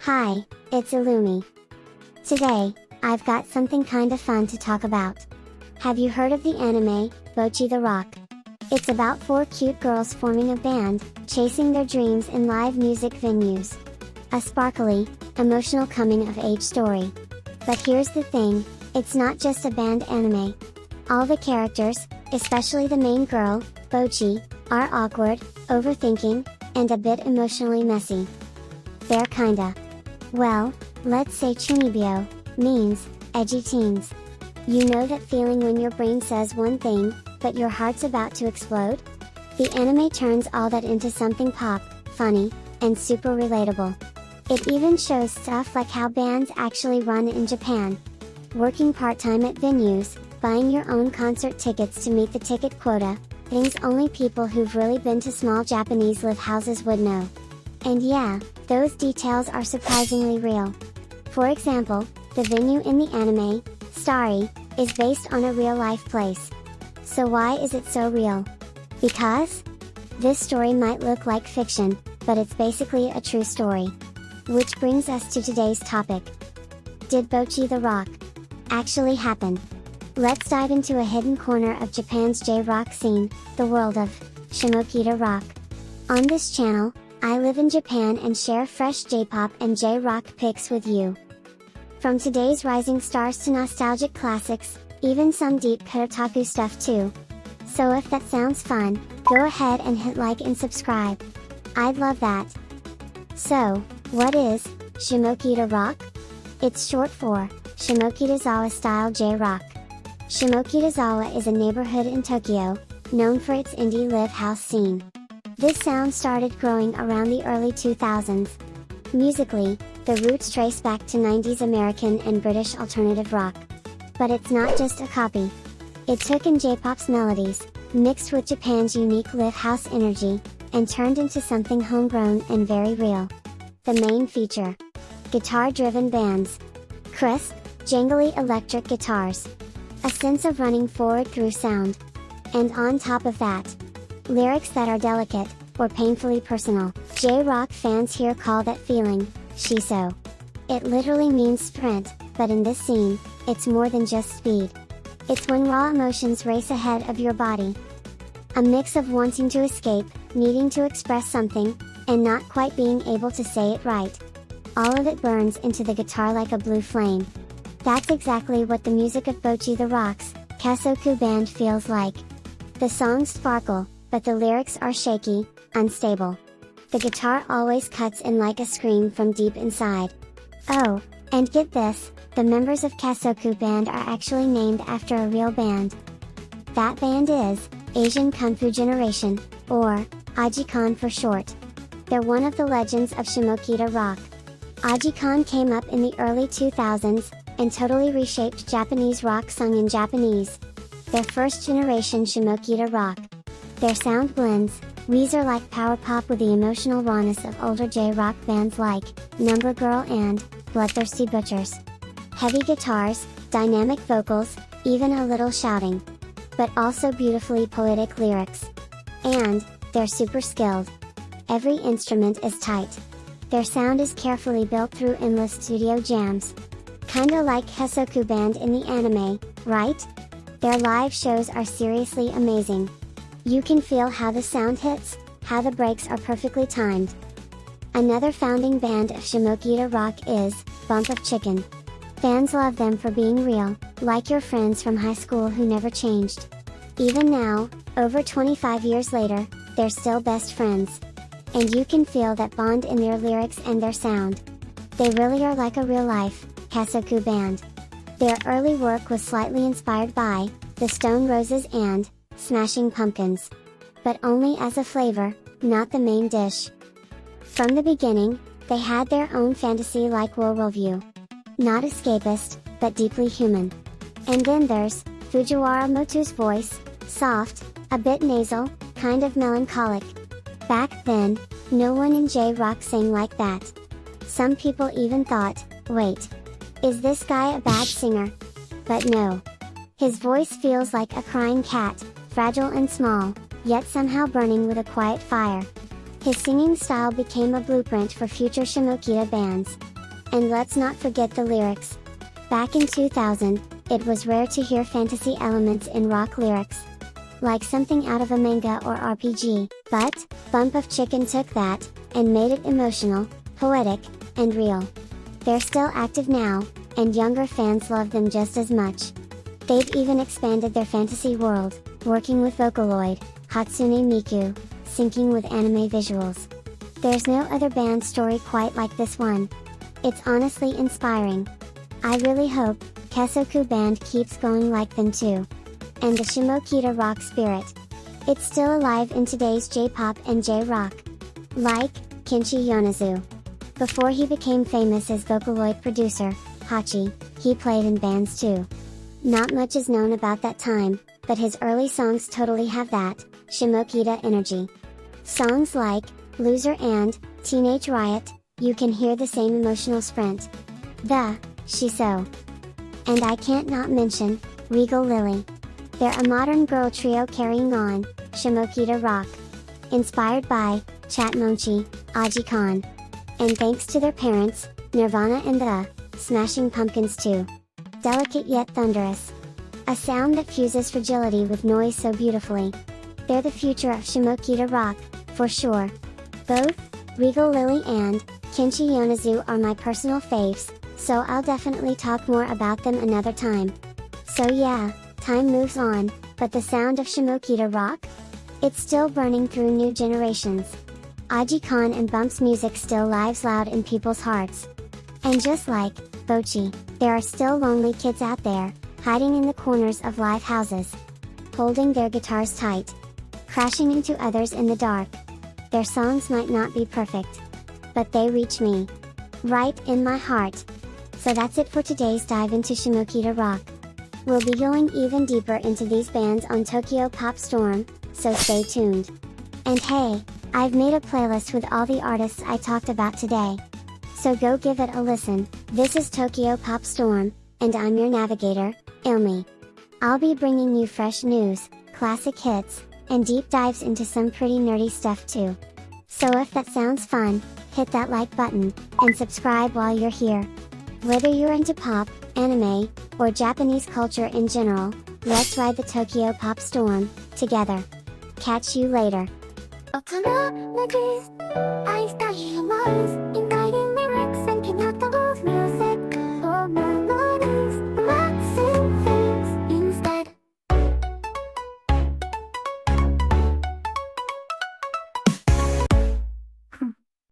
Hi, it's Ilumi. Today, I've got something kinda fun to talk about. Have you heard of the anime, Bocchi the Rock? It's about 4 cute girls forming a band, chasing their dreams in live music venues. A sparkly, emotional coming-of-age story. But here's the thing, it's not just a band anime. All the characters, especially the main girl, Bocchi, are awkward, overthinking, and a bit emotionally messy. They're kinda, well, let's say chunibyo, means, edgy teens. You know that feeling when your brain says one thing, but your heart's about to explode? The anime turns all that into something pop, funny, and super relatable. It even shows stuff like how bands actually run in Japan. Working part-time at venues, buying your own concert tickets to meet the ticket quota, things only people who've really been to small Japanese live houses would know. And yeah, those details are surprisingly real. For example, the venue in the anime, Starry, is based on a real-life place. So why is it so real? Because? This story might look like fiction, but it's basically a true story. Which brings us to today's topic. Did Bocchi the Rock actually happen? Let's dive into a hidden corner of Japan's J-rock scene, the world of Shimokita Rock. On this channel, I live in Japan and share fresh J-pop and J-rock picks with you. From today's rising stars to nostalgic classics, even some deep otaku stuff too. So if that sounds fun, go ahead and hit like and subscribe. I'd love that. So, what is Shimokita Rock? It's short for Shimokitazawa style J-rock. Shimokitazawa is a neighborhood in Tokyo, known for its indie live house scene. This sound started growing around the early 2000s. Musically, the roots trace back to 90s American and British alternative rock. But it's not just a copy. It took in J-pop's melodies, mixed with Japan's unique live house energy, and turned into something homegrown and very real. The main feature: guitar-driven bands. Crisp, jangly electric guitars. A sense of running forward through sound. And on top of that, lyrics that are delicate, or painfully personal. J-rock fans here call that feeling, shiso. It literally means sprint, but in this scene, it's more than just speed. It's when raw emotions race ahead of your body. A mix of wanting to escape, needing to express something, and not quite being able to say it right. All of it burns into the guitar like a blue flame. That's exactly what the music of Bocchi the Rock's Kasoku band feels like. The songs sparkle, but the lyrics are shaky, unstable. The guitar always cuts in like a scream from deep inside. Oh, and get this, the members of Kasoku band are actually named after a real band. That band is Asian Kung Fu Generation, or Ajikon for short. They're one of the legends of Shimokita Rock. Ajikon came up in the early 2000s, and totally reshaped Japanese rock sung in Japanese. They're first generation Shimokita Rock. Their sound blends Weezer-like power pop with the emotional rawness of older J-rock bands like Number Girl and Bloodthirsty Butchers. Heavy guitars, dynamic vocals, even a little shouting. But also beautifully poetic lyrics. And they're super skilled. Every instrument is tight. Their sound is carefully built through endless studio jams. Kinda like Kasoku band in the anime, right? Their live shows are seriously amazing. You can feel how the sound hits, how the breaks are perfectly timed. Another founding band of Shimokita Rock is Bump of Chicken. Fans love them for being real, like your friends from high school who never changed. Even now, over 25 years later, they're still best friends. And you can feel that bond in their lyrics and their sound. They really are like a real-life Kasoku band. Their early work was slightly inspired by the Stone Roses and Smashing Pumpkins. But only as a flavor, not the main dish. From the beginning, they had their own fantasy-like worldview. Not escapist, but deeply human. And then there's Fujiwara Moto's voice, soft, a bit nasal, kind of melancholic. Back then, no one in J-rock sang like that. Some people even thought, wait, is this guy a bad singer? But no. His voice feels like a crying cat, fragile and small, yet somehow burning with a quiet fire. His singing style became a blueprint for future Shimokita bands. And let's not forget the lyrics. Back in 2000, it was rare to hear fantasy elements in rock lyrics. Like something out of a manga or RPG, but Bump of Chicken took that, and made it emotional, poetic, and real. They're still active now, and younger fans love them just as much. They've even expanded their fantasy world, working with Vocaloid, Hatsune Miku, syncing with anime visuals. There's no other band story quite like this one. It's honestly inspiring. I really hope Kesoku Band keeps going like them too. And the Shimokita Rock spirit. It's still alive in today's J-pop and J-rock. Like Kinshi Yonezu. Before he became famous as Vocaloid producer, Hachi, he played in bands too. Not much is known about that time, but his early songs totally have that Shimokita energy. Songs like Loser and Teenage Riot, you can hear the same emotional sprint. The Shiso. And I can't not mention Regal Lily. They're a modern girl trio carrying on Shimokita Rock. Inspired by Chatmonchy, Aji Khan. And thanks to their parents, Nirvana and the Smashing Pumpkins too. Delicate yet thunderous. A sound that fuses fragility with noise so beautifully. They're the future of Shimokita Rock, for sure. Both Regal Lily and Kinshi Yonezu are my personal faves, so I'll definitely talk more about them another time. So yeah, time moves on, but the sound of Shimokita Rock? It's still burning through new generations. Aji Khan and Bump's music still lives loud in people's hearts. And just like Bocchi, there are still lonely kids out there, hiding in the corners of live houses. Holding their guitars tight. Crashing into others in the dark. Their songs might not be perfect. But they reach me. Right in my heart. So that's it for today's dive into Shimokita Rock. We'll be going even deeper into these bands on TokyoPopStorm, so stay tuned. And hey, I've made a playlist with all the artists I talked about today. So go give it a listen. This is TokyoPopStorm, and I'm your navigator, Ilumi. I'll be bringing you fresh news, classic hits, and deep dives into some pretty nerdy stuff too. So if that sounds fun, hit that like button, and subscribe while you're here. Whether you're into pop, anime, or Japanese culture in general, let's ride the TokyoPopStorm together. Catch you later. 大人なく愛したい思い